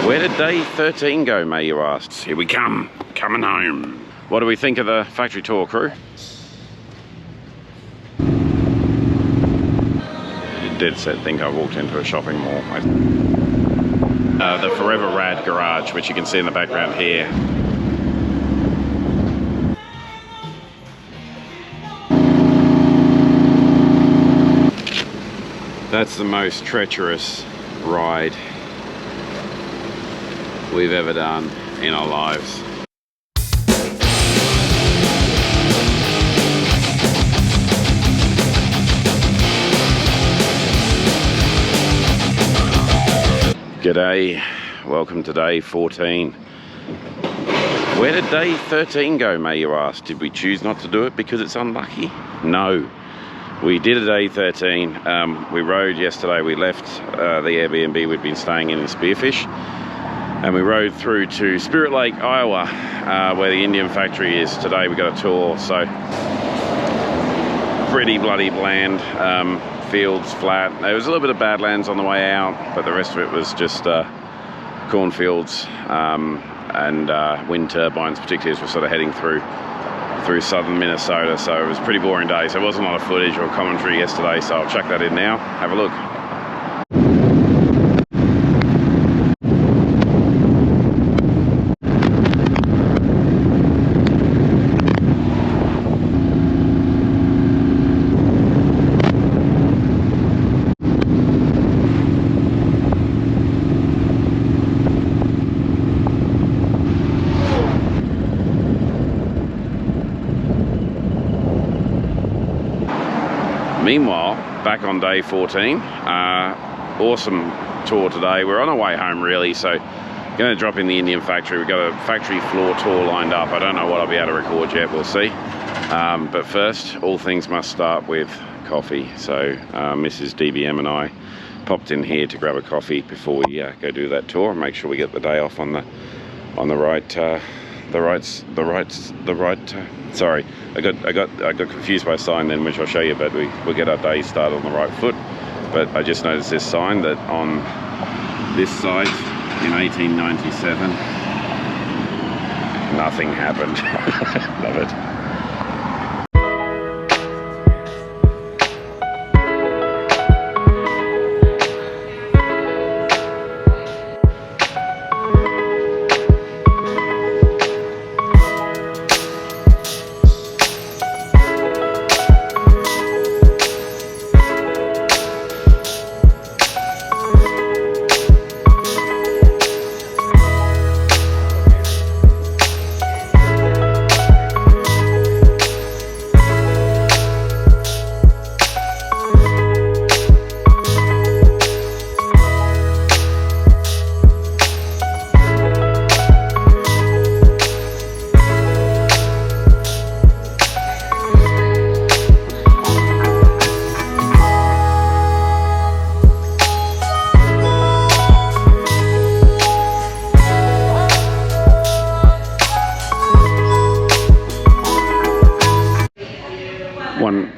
Where did day 13 go, may you ask? Here we come, coming home. What do we think of the factory tour, crew? Dead set think I walked into a shopping mall. The Forever Rad garage, which you can see in the background here. That's the most treacherous ride we've ever done in our lives. G'day, welcome to day 14. Where did day 13 go, may you ask? Did we choose not to do it because it's unlucky? No. We did a day 13. We rode yesterday. We left the Airbnb we'd been staying in Spearfish, and we rode through to Spirit Lake, Iowa, where the Indian factory is. Today we got a tour, so pretty bloody bland. Fields, flat. There was a little bit of badlands on the way out, but the rest of it was just cornfields and wind turbines, particularly as we're sort of heading through southern Minnesota. So it was a pretty boring day. So there wasn't a lot of footage or commentary yesterday, so I'll chuck that in now. Have a look. Meanwhile, back on day 14, awesome tour today. We're on our way home really, so going to drop in the Indian factory. We've got a factory floor tour lined up. I don't know what I'll be able to record yet, we'll see. But first, all things must start with coffee. So Mrs. DBM and I popped in here to grab a coffee before we go do that tour and make sure we get the day off on the right. Sorry, I got confused by a sign then, which I'll show you, but we'll get our day started on the right foot. But I just noticed this sign that on this site in 1897, nothing happened. Love it.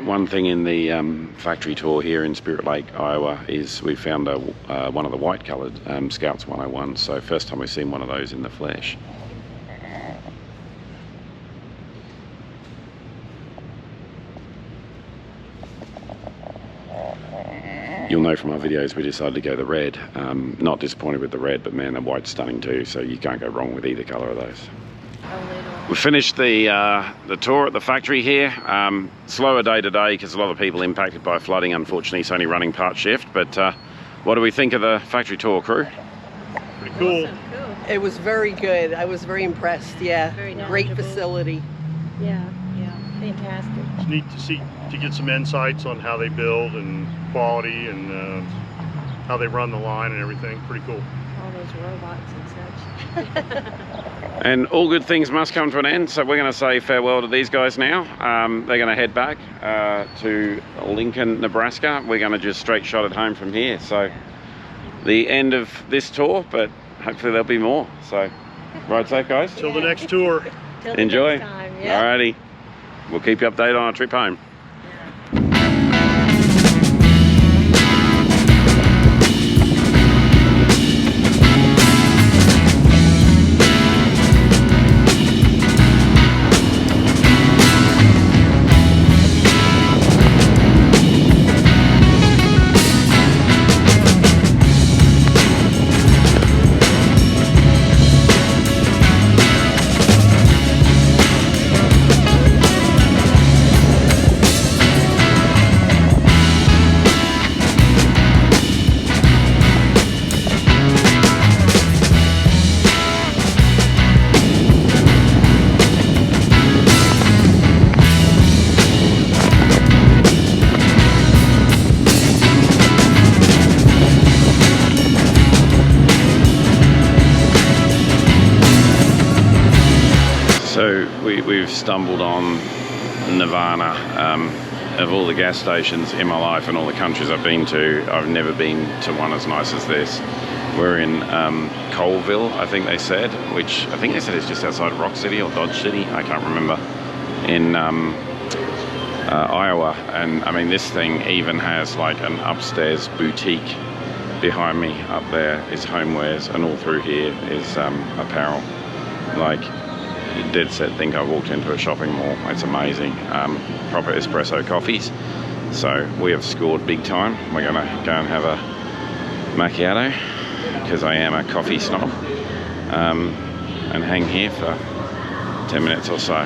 One thing in the factory tour here in Spirit Lake, Iowa, is we found one of the white-coloured Scouts 101. So first time we've seen one of those in the flesh. You'll know from our videos we decided to go the red. Not disappointed with the red, but man, the white's stunning too. So you can't go wrong with either colour of those. We finished the tour at the factory here. Slower day today because a lot of people impacted by flooding. Unfortunately, it's only running part shift. But what do we think of the factory tour, crew? Pretty cool. Awesome, cool. It was very good. I was very impressed. Yeah, Very great knowledgeable. facility. Yeah, fantastic. It's neat to get some insights on how they build and quality and how they run the line and everything. Pretty cool. All those robots and such. And all good things must come to an end, so we're going to say farewell to these guys now. They're going to head back to Lincoln, Nebraska. We're going to just straight shot it home from here. So the end of this tour, but hopefully there'll be more. So ride safe, guys. Till the next tour. Till the Enjoy. next time, yeah. Alrighty. We'll keep you updated on our trip home. So we've stumbled on Nirvana. Of all the gas stations in my life and all the countries I've been to, I've never been to one as nice as this. We're in Colville, I think they said, which I think they said is just outside Rock City or Dodge City, I can't remember, in Iowa. And I mean, this thing even has like an upstairs boutique behind me. Up there is homewares, and all through here is apparel. Like, dead set think I walked into a shopping mall. It's amazing. Proper espresso coffees. So we have scored big time. We're gonna go and have a macchiato because I am a coffee snob, and hang here for 10 minutes or so.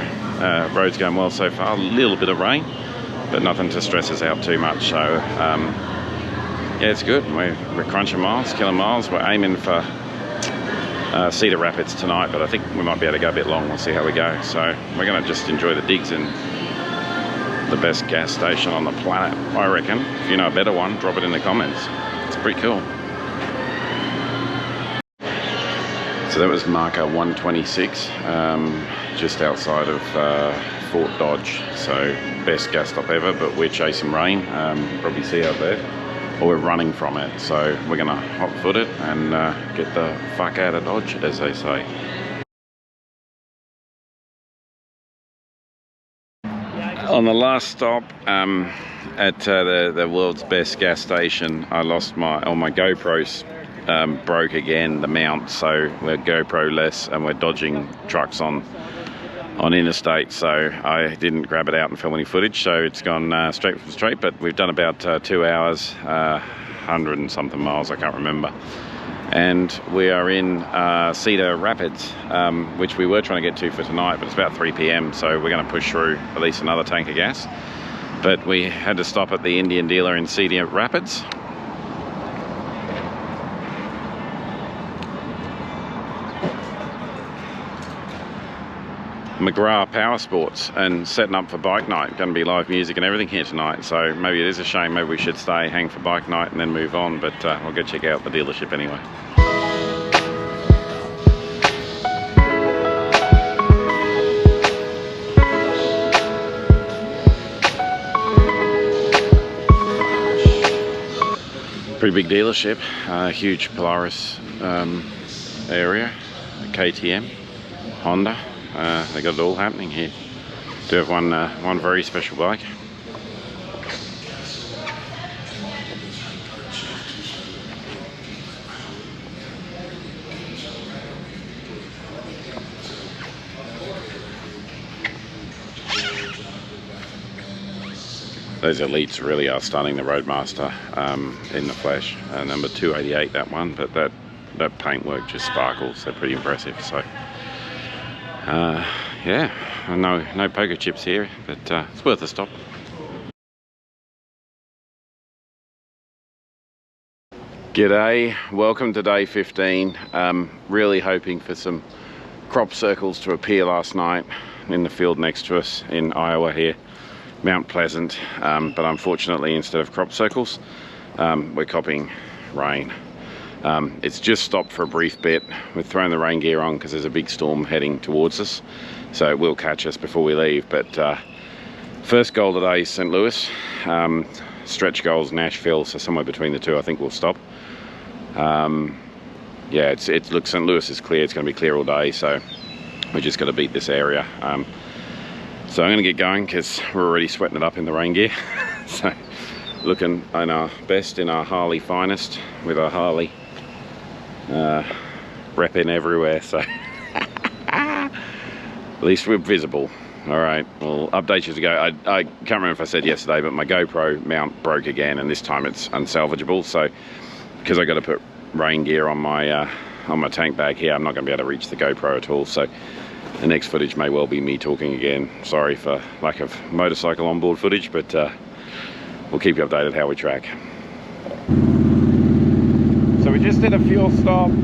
Road's going well so far. A little bit of rain, but nothing to stress us out too much. So yeah, it's good. We're crunching miles, killing miles. We're aiming for Cedar Rapids tonight, but I think we might be able to go a bit long. We'll see how we go. So we're going to just enjoy the digs in the best gas station on the planet, I reckon. If you know a better one, drop it in the comments. It's pretty cool. So that was marker 126, just outside of Fort Dodge. So best gas stop ever, but we're chasing rain. Probably see out there. Or we're running from it, so we're gonna hot foot it and get the fuck out of Dodge, as they say. On the last stop at the world's best gas station, I lost my GoPros broke again, the mount, so we're GoPro less and we're dodging trucks on interstate, so I didn't grab it out and film any footage, so it's gone straight from straight. But we've done about 2 hours, 100 and something miles, I can't remember, and we are in Cedar Rapids, which we were trying to get to for tonight, but it's about 3 p.m, so we're going to push through at least another tank of gas. But we had to stop at the Indian dealer in Cedar Rapids. McGrath Power Sports, and setting up for bike night. Going to be live music and everything here tonight, so maybe it is a shame. Maybe we should stay, hang for bike night and then move on, but we'll go check out the dealership anyway. Pretty big dealership, huge Polaris area, KTM, Honda. They got it all happening here. Do have one very special bike. Those Elites really are stunning. The Roadmaster in the flesh, number 288, that one, but that paintwork just sparkles. They're pretty impressive. So yeah, no poker chips here, but it's worth a stop. G'day, welcome to day 15. Really hoping for some crop circles to appear last night in the field next to us in Iowa here, Mount Pleasant, but unfortunately instead of crop circles, we're copping rain. It's just stopped for a brief bit. We've thrown the rain gear on because there's a big storm heading towards us, so it will catch us before we leave. But first goal today is St. Louis, stretch goals Nashville, so somewhere between the two I think we'll stop. Yeah, it looks, St. Louis is clear. It's going to be clear all day, so we just got to beat this area. So I'm going to get going because we're already sweating it up in the rain gear. So looking in our best, in our Harley finest, with our Harley repping everywhere, so at least we're visible. All right, well, update you to go. I can't remember if I said yesterday, but my GoPro mount broke again, and this time it's unsalvageable. So because I got to put rain gear on my tank bag here, I'm not going to be able to reach the GoPro at all. So the next footage may well be me talking again. Sorry for lack of motorcycle onboard footage, but we'll keep you updated how we track. So we just did a fuel stop. We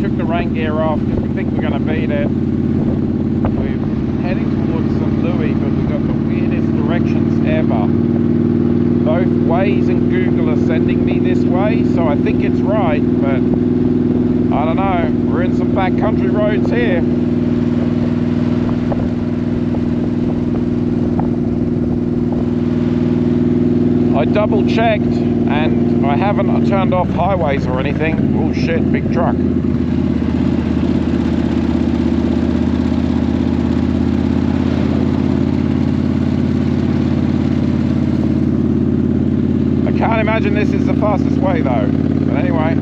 took the rain gear off because we think we're going to beat it. We're heading towards St. Louis, but we've got the weirdest directions ever. Both Waze and Google are sending me this way, so I think it's right, but I don't know, we're in some back country roads here. I double checked and I haven't turned off highways or anything. Oh shit, big truck. I can't imagine this is the fastest way though, but anyway.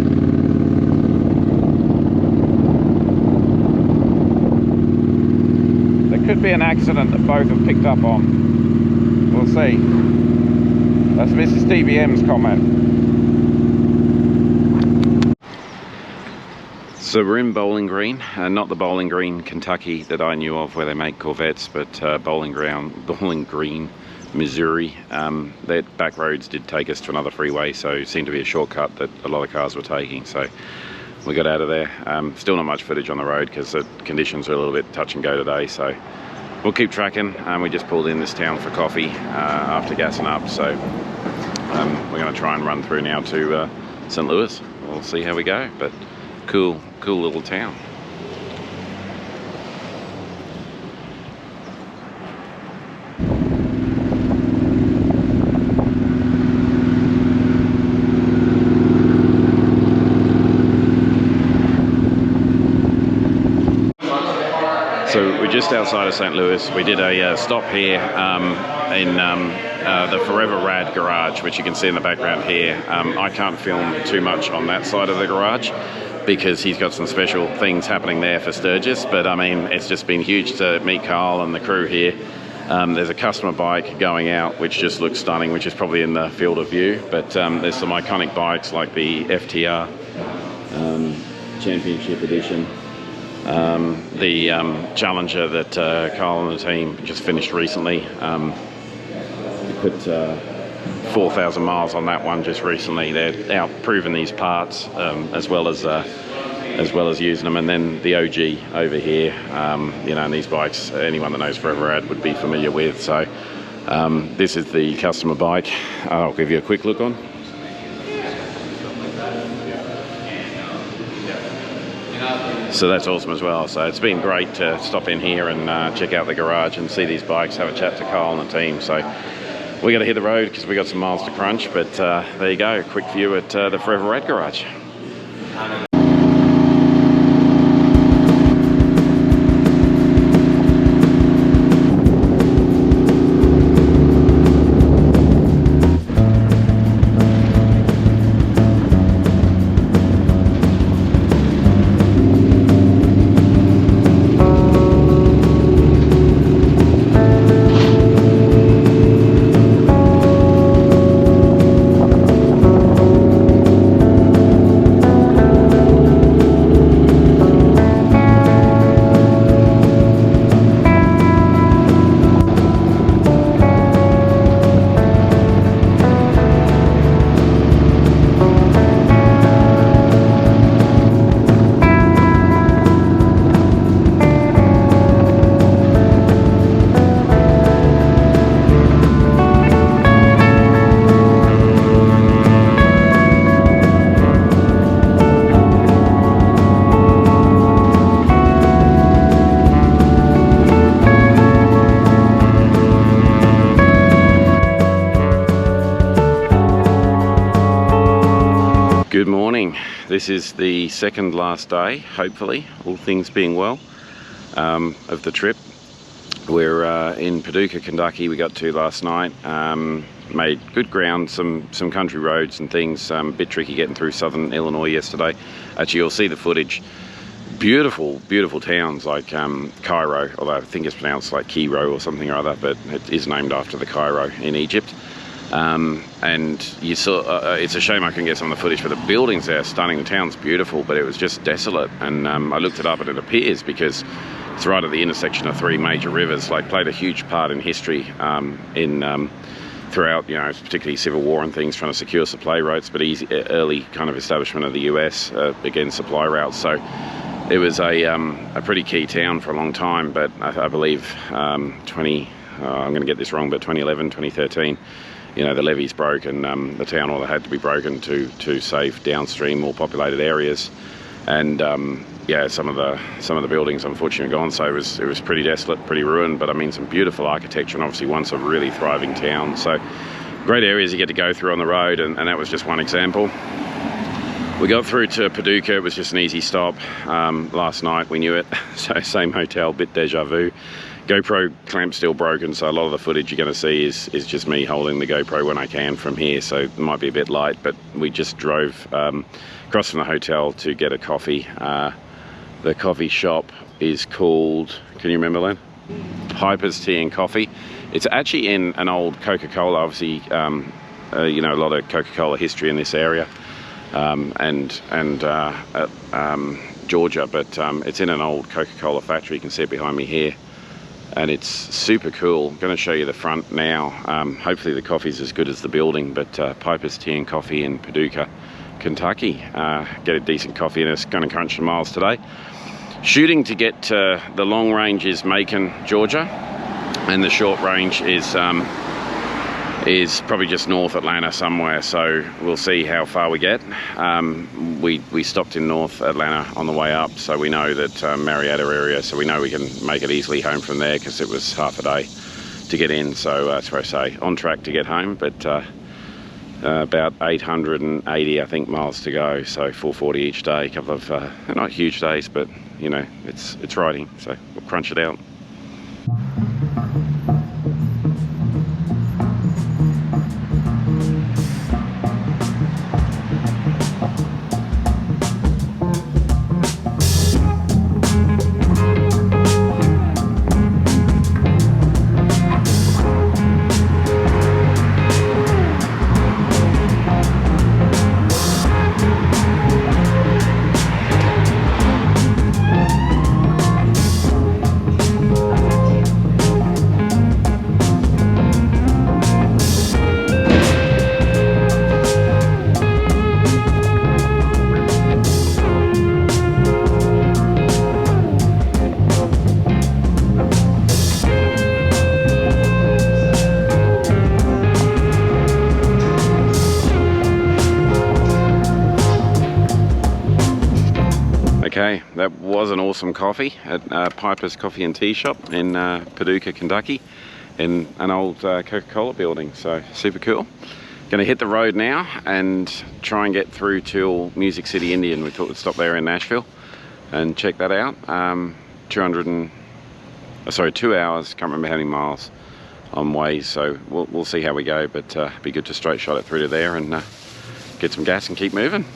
There could be an accident that both have picked up on. We'll see. That's Mrs. DBM's comment. So we're in Bowling Green, not the Bowling Green, Kentucky that I knew of where they make Corvettes, but Bowling Green, Missouri. Their back roads did take us to another freeway, so it seemed to be a shortcut that a lot of cars were taking. So we got out of there. Still not much footage on the road because the conditions are a little bit touch and go today. So we'll keep tracking. We just pulled in this town for coffee after gassing up. So we're going to try and run through now to St. Louis. We'll see how we go, but cool little town. So we're just outside of St. Louis. We did a stop here in the Forever Rad garage, which you can see in the background here. I can't film too much on that side of the garage because he's got some special things happening there for Sturgis, but I mean, it's just been huge to meet Carl and the crew here. There's a customer bike going out which just looks stunning, which is probably in the field of view, but there's some iconic bikes like the FTR Championship Edition, the Challenger that Carl and the team just finished recently. We put 4,000 miles on that one just recently. They're out proving these parts as well as using them. And then the OG over here, you know, and these bikes, anyone that knows Forever Rad would be familiar with. So this is the customer bike. I'll give you a quick look on. So that's awesome as well. So it's been great to stop in here and check out the garage and see these bikes, have a chat to Carl and the team. So we got to hit the road because we got some miles to crunch, but there you go, quick view at the Forever Rad garage. Good morning. This is the second last day, hopefully, all things being well, of the trip. We're in Paducah, Kentucky. We got to last night. Made good ground, some country roads and things. A bit tricky getting through southern Illinois yesterday. Actually, you'll see the footage. Beautiful, beautiful towns like Cairo, although I think it's pronounced like Cairo or something or other, but it is named after the Cairo in Egypt. And you saw, it's a shame I couldn't get some of the footage, but the buildings there are stunning. The town's beautiful, but it was just desolate. And I looked it up and it appears because it's right at the intersection of three major rivers, like played a huge part in history throughout, you know, particularly Civil War and things, trying to secure supply routes, but early kind of establishment of the US against supply routes. So it was a pretty key town for a long time, but I believe I'm going to get this wrong, but 2011, 2013, you know, the levees broke and the town order had to be broken to save downstream, more populated areas. and yeah, some of the buildings unfortunately are gone, so it was pretty desolate, pretty ruined, but I mean some beautiful architecture, and obviously once a really thriving town. So great areas you get to go through on the road, and that was just one example. We got through to Paducah. It was just an easy stop. Last night we knew it, so same hotel, bit deja vu. GoPro clamp still broken, so a lot of the footage you're going to see is just me holding the GoPro when I can from here, so it might be a bit light, but we just drove across from the hotel to get a coffee. The coffee shop is called, can you remember, Len? Piper's Tea and Coffee. It's actually in an old Coca-Cola, obviously, you know, a lot of Coca-Cola history in this area, and Georgia, but it's in an old Coca-Cola factory. You can see it behind me here, and it's super cool. I'm going to show you the front now. Hopefully the coffee's as good as the building, but Piper's Tea and Coffee in Paducah, Kentucky. Get a decent coffee, and it's going to crunch some miles today. Shooting to get to the long range is Macon, Georgia, and the short range is probably just north Atlanta somewhere, so we'll see how far we get. We stopped in North Atlanta on the way up, so we know that Marietta area, so we know we can make it easily home from there, because it was half a day to get in. So that's where I say on track to get home, but about 880 I think miles to go, so 440 each day. A couple of not huge days, but you know, it's riding, so we'll crunch it out. Okay, that was an awesome coffee at Piper's Coffee and Tea Shop in Paducah, Kentucky, in an old Coca-Cola building, so super cool. Going to hit the road now and try and get through till Music City, Indian. We thought we'd stop there in Nashville and check that out. 2 hours, can't remember how many miles on Waze, so we'll see how we go, but be good to straight shot it through to there and get some gas and keep moving.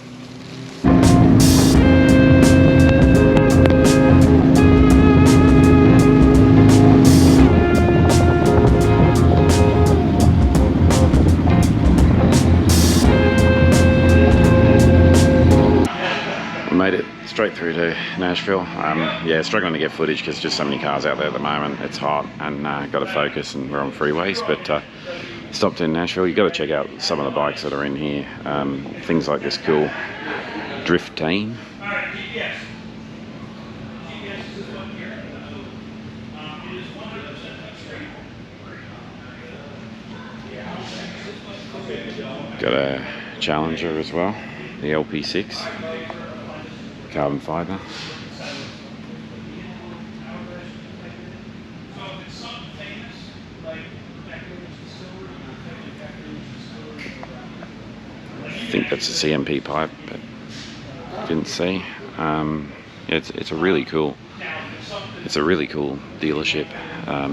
Made it straight through to Nashville. Yeah, struggling to get footage because just so many cars out there at the moment. It's hot and got to focus, and we're on freeways, but stopped in Nashville. You've got to check out some of the bikes that are in here. Things like this cool Drift Team. Got a Challenger as well, the LP6. Carbon fibre. I think that's a CMP pipe, but didn't see. It's a really cool dealership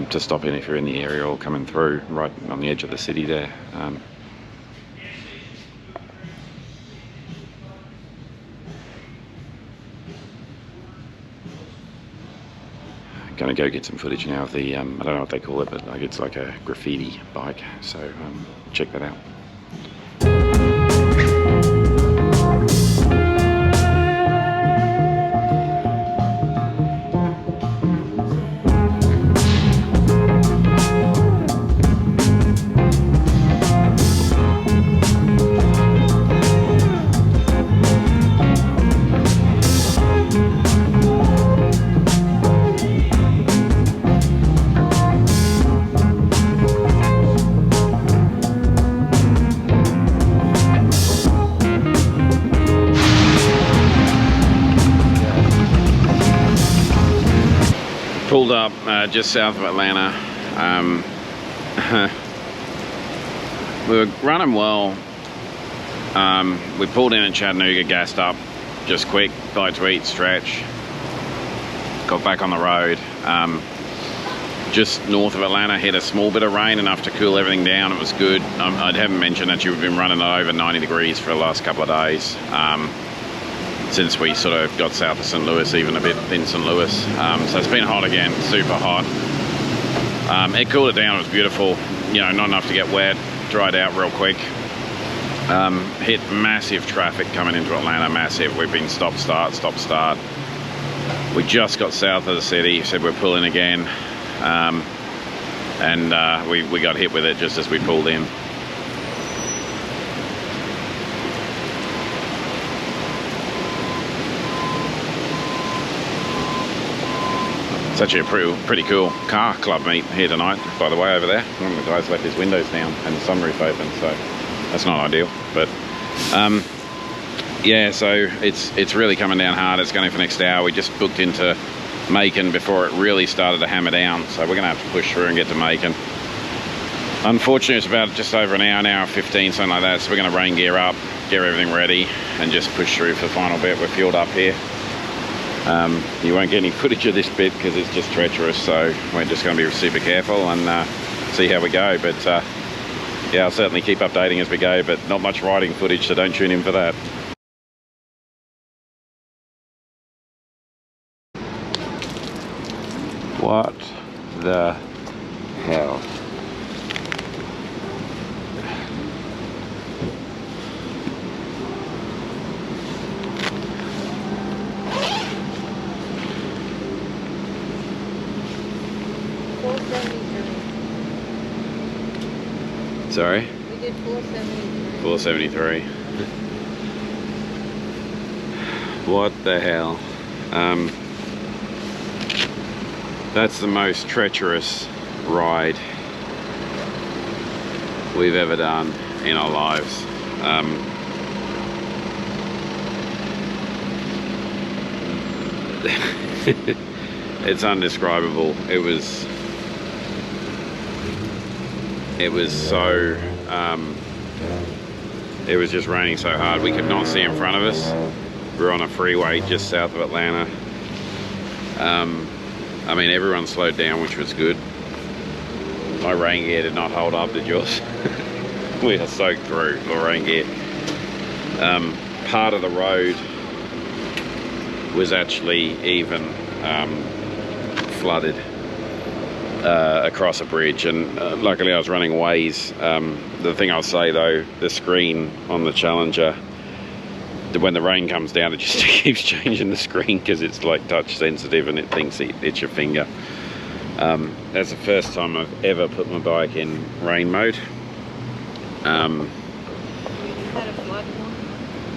to stop in if you're in the area or coming through right on the edge of the city there. Gonna go get some footage now of the I don't know what they call it, but like it's like a graffiti bike, so check that out. Pulled up just south of Atlanta. We were running well. We pulled in at Chattanooga, gassed up just quick, bite to eat, stretch. Got back on the road. Just north of Atlanta, hit a small bit of rain, enough to cool everything down. It was good. I haven't mentioned that you've been running at over 90 degrees for the last couple of days. Since we sort of got south of St. Louis, even a bit in St. Louis. So it's been hot again, super hot. It cooled it down, it was beautiful. You know, not enough to get wet, dried out real quick. Hit massive traffic coming into Atlanta, massive. We've been stop, start, stop, start. We just got south of the city, said we're pulling again. We got hit with it just as we pulled in. It's actually a pretty cool car club meet here tonight, by the way, over there. One of the guys left his windows down and the sunroof open, so that's not ideal. But yeah, so it's really coming down hard. It's going for the next hour. We just booked into Macon before it really started to hammer down, so we're going to have to push through and get to Macon. Unfortunately, it's about just over an hour 15, something like that, so we're going to rain gear up, get everything ready, and just push through for the final bit. We're fueled up here. You won't get any footage of this bit because it's just treacherous, so we're just going to be super careful and see how we go. But yeah, I'll certainly keep updating as we go, but not much riding footage, so don't tune in for that. What the hell? Sorry? We did 473. 473. What the hell? That's the most treacherous ride we've ever done in our lives. It's undescribable. It was so it was just raining so hard we could not see in front of us. We were on a freeway just south of Atlanta. I mean, everyone slowed down, which was good. My rain gear did not hold up, did yours? We are soaked through the rain gear. Part of the road was actually even flooded across a bridge, and luckily I was running Waze. The thing I'll say though, the screen on the Challenger, when the rain comes down, it just keeps changing the screen because it's like touch sensitive and it thinks it's your finger. That's the first time I've ever put my bike in rain mode.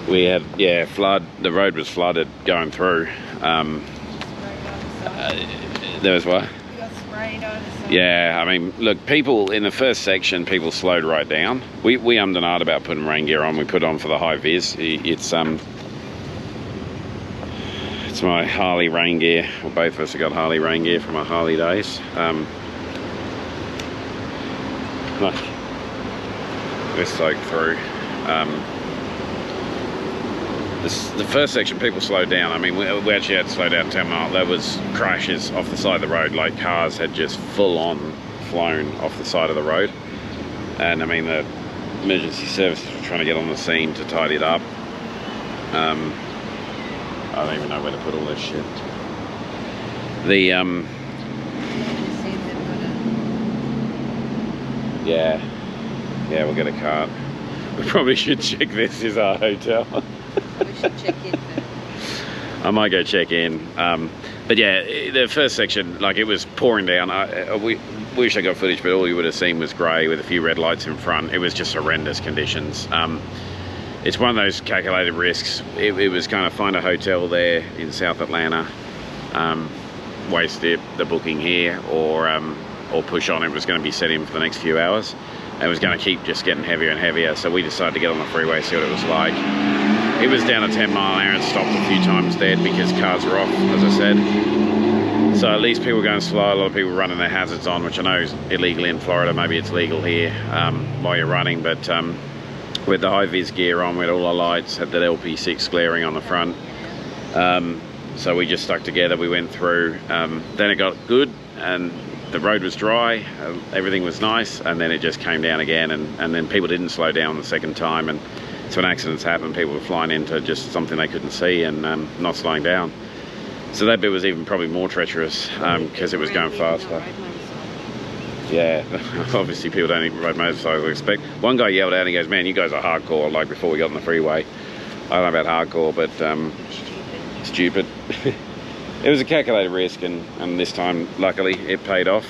We had, yeah, flood. The road was flooded going through. There was what? Yeah, I mean, look, people in the first section, people slowed right down. We ummed and ahed about putting rain gear on. We put on for the high vis. It's my Harley rain gear. Well, both of us have got Harley rain gear from our Harley days. Look, we're soaked through. The first section, people slowed down. I mean, we actually had to slow down 10 miles. There was crashes off the side of the road, like cars had just full on flown off the side of the road. And I mean, the emergency services were trying to get on the scene to tidy it up. I don't even know where to put all this shit. Yeah, we'll get a cart. We probably should check this is our hotel. We should check in first. I might go check in. But yeah, the first section, like, it was pouring down. We wish I got footage, but all you would have seen was grey with a few red lights in front. It was just horrendous conditions. It's one of those calculated risks. It was kind of find a hotel there in South Atlanta, waste the booking here, or push on. It was going to be set in for the next few hours. And it was going to keep just getting heavier and heavier, so we decided to get on the freeway, see what it was like. It was down a 10 mile an hour and stopped a few times dead because cars were off, as I said. So at least people were going slow. A lot of people running their hazards on, which I know is illegal in Florida. Maybe it's legal here while you're running, but with the high-vis gear on, with all our lights, had that LP6 glaring on the front. So we just stuck together, we went through. Then it got good and the road was dry, everything was nice, and then it just came down again, and then people didn't slow down the second time, and so when accidents happen, people were flying into just something they couldn't see and not slowing down. So that bit was even probably more treacherous because it was going faster. Yeah, obviously people don't even ride motorcycles, I expect. One guy yelled out and he goes, "Man, you guys are hardcore," like before we got on the freeway. I don't know about hardcore, but stupid. It was a calculated risk, and this time, luckily, it paid off.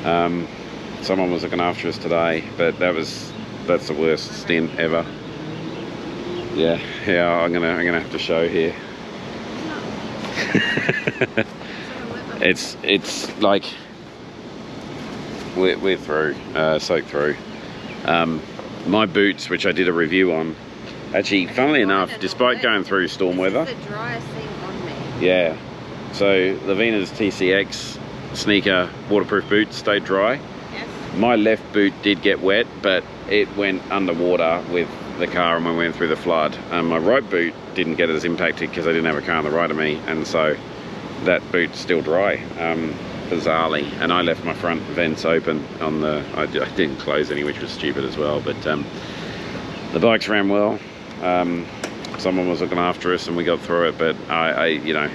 Someone was looking after us today, but that's the worst stint ever. Yeah, I'm gonna have to show here. It's like we're through, soaked through. My boots, which I did a review on, actually, funnily enough, despite going through storm weather. This is the driest thing on me. Yeah, so Lavina's TCX sneaker waterproof boots stayed dry. Yes. My left boot did get wet, but it went underwater with the car and we went through the flood. My right boot didn't get as impacted because I didn't have a car on the right of me, and so that boot's still dry, bizarrely. And I left my front vents open on the, I didn't close any, which was stupid as well, but the bikes ran well. Someone was looking after us and we got through it, but I you know,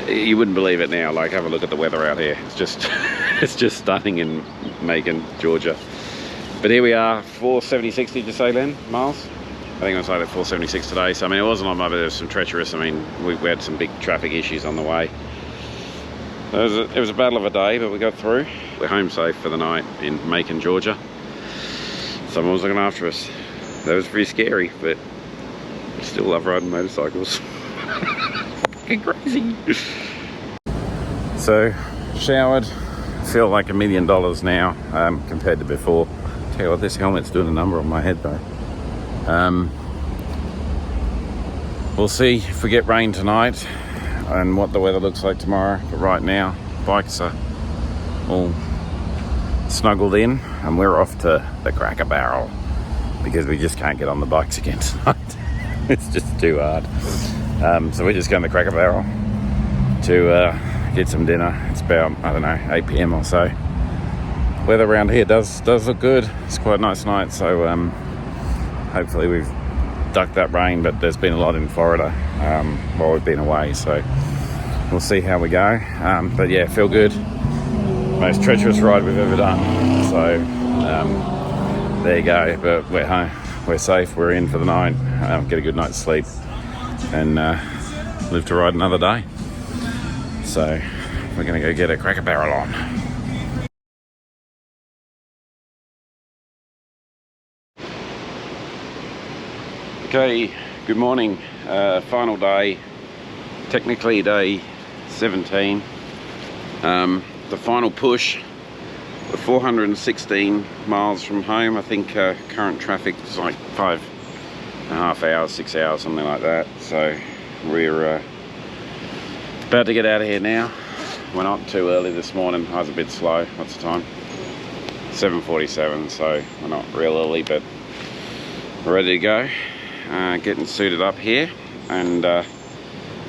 you wouldn't believe it now. Like, have a look at the weather out here. It's just it's just stunning in Macon, Georgia. But here we are, 476, did you say, Len, miles? I think it was like 476 today. So I mean, it wasn't on my, but there was some treacherous. I mean, we had some big traffic issues on the way. It was a battle of a day, but we got through. We're home safe for the night in Macon, Georgia. Someone was looking after us. That was pretty scary, but I still love riding motorcycles. Fucking crazy. So, showered. Feel like $1 million now compared to before. Tell you what, this helmet's doing a number on my head though. We'll see if we get rain tonight and what the weather looks like tomorrow. But right now, bikes are all snuggled in and we're off to the Cracker Barrel because we just can't get on the bikes again tonight. It's just too hard. So we're just going to the Cracker Barrel to get some dinner. It's about, I don't know, 8 PM or so. Weather around here does look good. It's quite a nice night, so hopefully we've ducked that rain, but there's been a lot in Florida while we've been away, so we'll see how we go. But yeah, feel good. Most treacherous ride we've ever done, so there you go. But we're home, we're safe, we're in for the night, get a good night's sleep and live to ride another day. So we're gonna go get a Cracker Barrel on. Okay, good morning. Final day, technically day 17. The final push. We're 416 miles from home. I think current traffic is like 5.5 hours, 6 hours, something like that. So we're about to get out of here now. We're not too early this morning. I was a bit slow. What's the time? 7:47, so we're not real early, but we're ready to go. Getting suited up here, and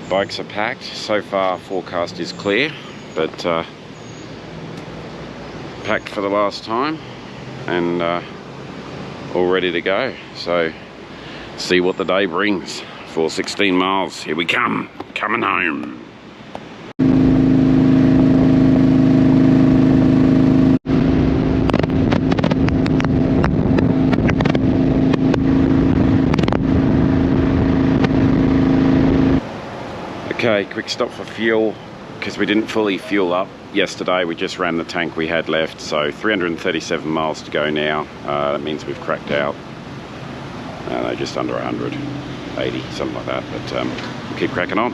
bikes are packed. So far forecast is clear, but packed for the last time and all ready to go. So see what the day brings. 416 miles, here we come, coming home. Okay, quick stop for fuel because we didn't fully fuel up yesterday. We just ran the tank we had left, so 337 miles to go now. That means we've cracked out. No, just under 180, something like that, but we'll keep cracking on.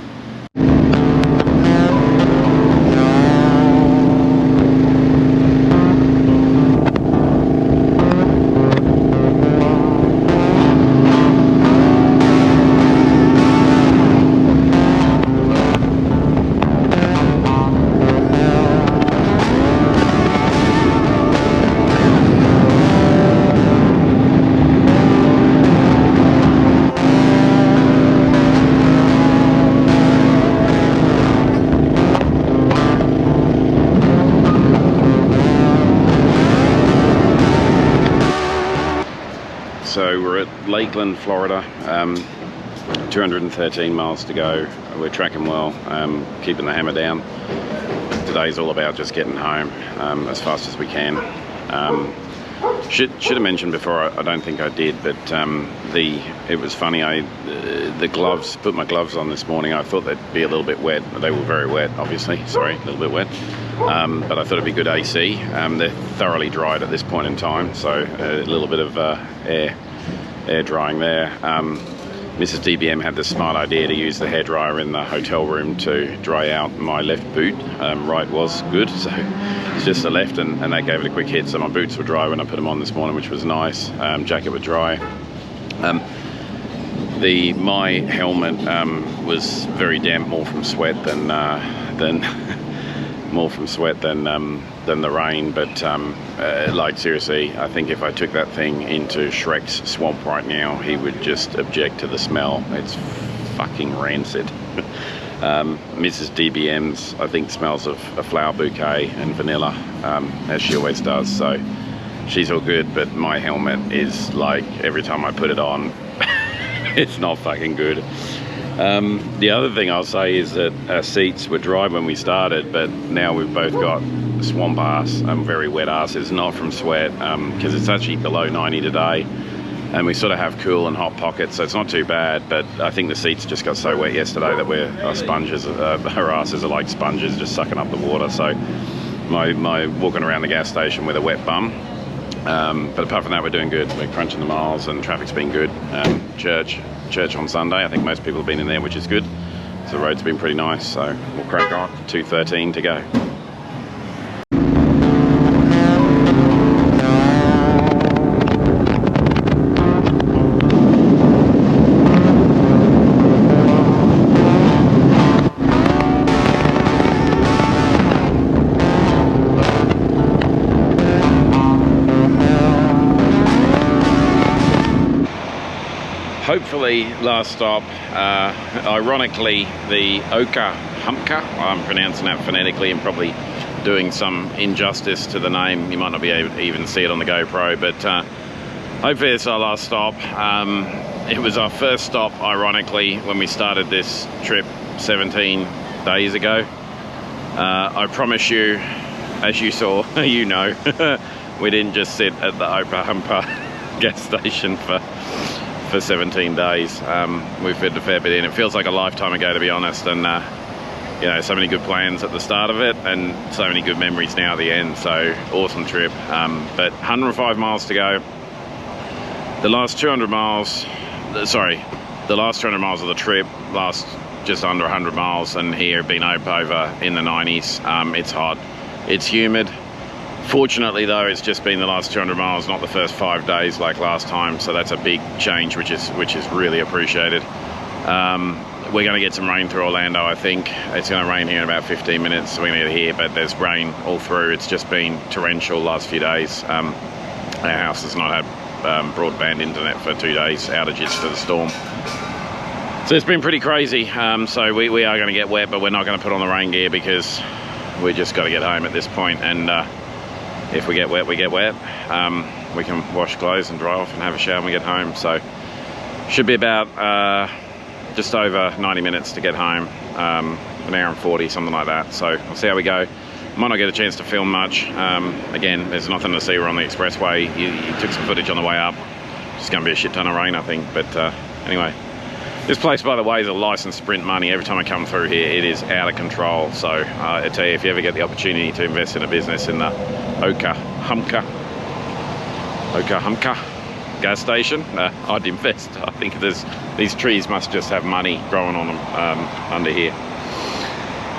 Lakeland, Florida. 213 miles to go. We're tracking well, keeping the hammer down. Today's all about just getting home as fast as we can. Should have mentioned before, I don't think I did, but it was funny, the gloves, put my gloves on this morning. I thought they'd be a little bit wet. They were very wet, obviously, sorry, a little bit wet. But I thought it'd be good AC. They're thoroughly dried at this point in time, so a little bit of air drying there. Mrs. DBM had the smart idea to use the hairdryer in the hotel room to dry out my left boot. Right was good, so it's just the left, and that gave it a quick hit. So my boots were dry when I put them on this morning, which was nice. Jacket was dry. My helmet was very damp, more from sweat than more from sweat than the rain. But like seriously, I think if I took that thing into Shrek's swamp right now, he would just object to the smell. It's fucking rancid. Mrs. DBM's, I think, smells of a flower bouquet and vanilla, as she always does. So she's all good, but my helmet is like, every time I put it on, it's not fucking good. The other thing I'll say is that our seats were dry when we started, but now we've both got swamp ass, very wet ass. It's not from sweat, because it's actually below 90 today, and we sort of have cool and hot pockets, so it's not too bad. But I think the seats just got so wet yesterday that our sponges, our asses are like sponges, just sucking up the water. So my walking around the gas station with a wet bum. But apart from that, we're doing good. We're crunching the miles and traffic's been good. Church on Sunday. I think most people have been in there, which is good. So the road's been pretty nice, so we'll crack on. 2:13 to go. Hopefully, last stop, ironically, the Oka Humpka. I'm pronouncing that phonetically and probably doing some injustice to the name. You might not be able to even see it on the GoPro, but hopefully it's our last stop. It was our first stop, ironically, when we started this trip 17 days ago. I promise you, as you saw, you know, we didn't just sit at the Oka Humpka gas station for 17 days. We've fit a fair bit in. It feels like a lifetime ago, to be honest, and you know, so many good plans at the start of it and so many good memories now at the end. So awesome trip. But 105 miles to go. The last 200 miles, sorry, the last 200 miles of the trip last just under 100 miles, and here been over in the 90s. It's hot, it's humid. Fortunately though, it's just been the last 200 miles, not the first 5 days like last time, so that's a big change, which is really appreciated. We're going to get some rain through Orlando, I think. It's going to rain here in about 15 minutes, so we're going to get here, but there's rain all through. It's just been torrential last few days. Our house has not had broadband internet for 2 days, outages for the storm. So it's been pretty crazy. So we are going to get wet, but we're not going to put on the rain gear because we just got to get home at this point. And if we get wet, we get wet. We can wash clothes and dry off and have a shower when we get home. So should be about just over 90 minutes to get home, an hour and 40, something like that. So we'll see how we go. Might not get a chance to film much. Again, there's nothing to see. We're on the expressway. You took some footage on the way up. It's going to be a shit ton of rain, I think. But anyway, this place, by the way, is a licensed Sprint money. Every time I come through here, it is out of control. So I tell you, if you ever get the opportunity to invest in a business in the Oka Humpka gas station, I'd invest. I think these trees must just have money growing on them under here.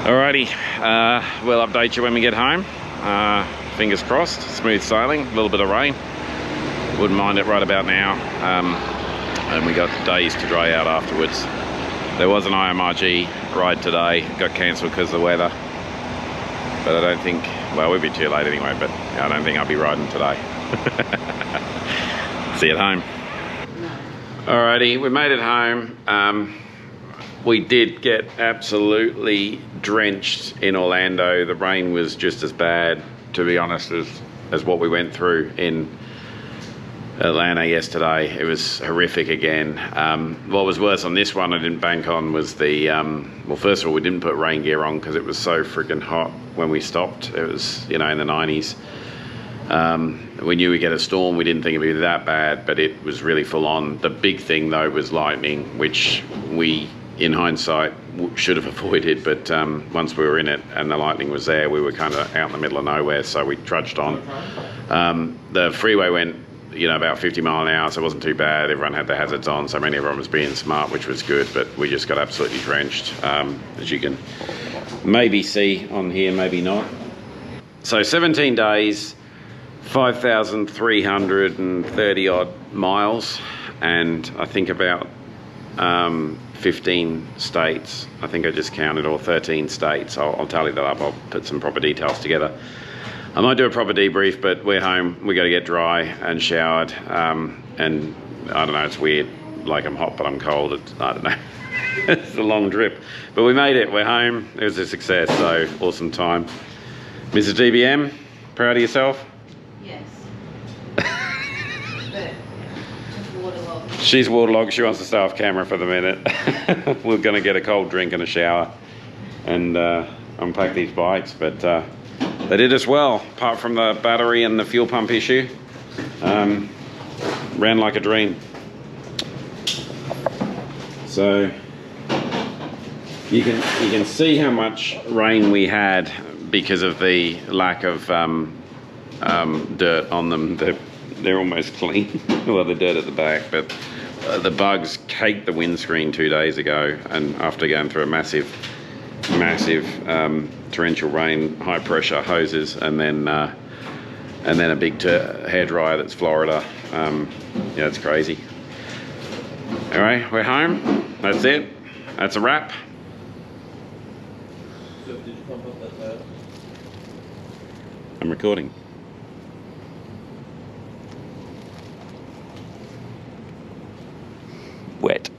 Alrighty, we'll update you when we get home. Fingers crossed, smooth sailing, a little bit of rain. Wouldn't mind it right about now. And we got days to dry out afterwards. There was an IMRG ride today, got cancelled because of the weather. But I don't think, well, we'd be too late anyway, but I don't think I'll be riding today. See you at home. Alrighty, we made it home. We did get absolutely drenched in Orlando. The rain was just as bad, to be honest, as what we went through in Atlanta yesterday. It was horrific again. What was worse on this one I didn't bank on was the, well, first of all, we didn't put rain gear on because it was so freaking hot when we stopped. It was, you know, in the 90s. We knew we'd get a storm. We didn't think it'd be that bad, but it was really full on. The big thing though was lightning, which we, in hindsight, should have avoided, but once we were in it and the lightning was there, we were kind of out in the middle of nowhere, so we trudged on. The freeway went, you know, about 50 miles an hour, so it wasn't too bad. Everyone had their hazards on, so many everyone was being smart, which was good, but we just got absolutely drenched, as you can maybe see on here, maybe not. So 17 days, 5,330 odd miles, and I think about 15 states. I think I just counted, or 13 states. I'll tally that up. I'll put some proper details together. I might do a proper debrief, but we're home. We got to get dry and showered. And I don't know, it's weird. Like I'm hot, but I'm cold. I don't know. It's a long trip. But we made it. We're home. It was a success, so awesome time. Mrs. DBM, proud of yourself? Yes. But just waterlogged. She's waterlogged. She wants to stay off camera for the minute. We're going to get a cold drink and a shower and unpack these bikes, but they did us well, apart from the battery and the fuel pump issue. Ran like a dream. So you can see how much rain we had because of the lack of dirt on them. They're almost clean. Well, the dirt at the back, but the bugs caked the windscreen 2 days ago, and after going through a massive torrential rain, high pressure hoses, and then a big hairdryer that's Florida. Yeah, it's crazy. Anyway, we're home. That's it. That's a wrap. So did you pump up that tire? I'm recording. Wet.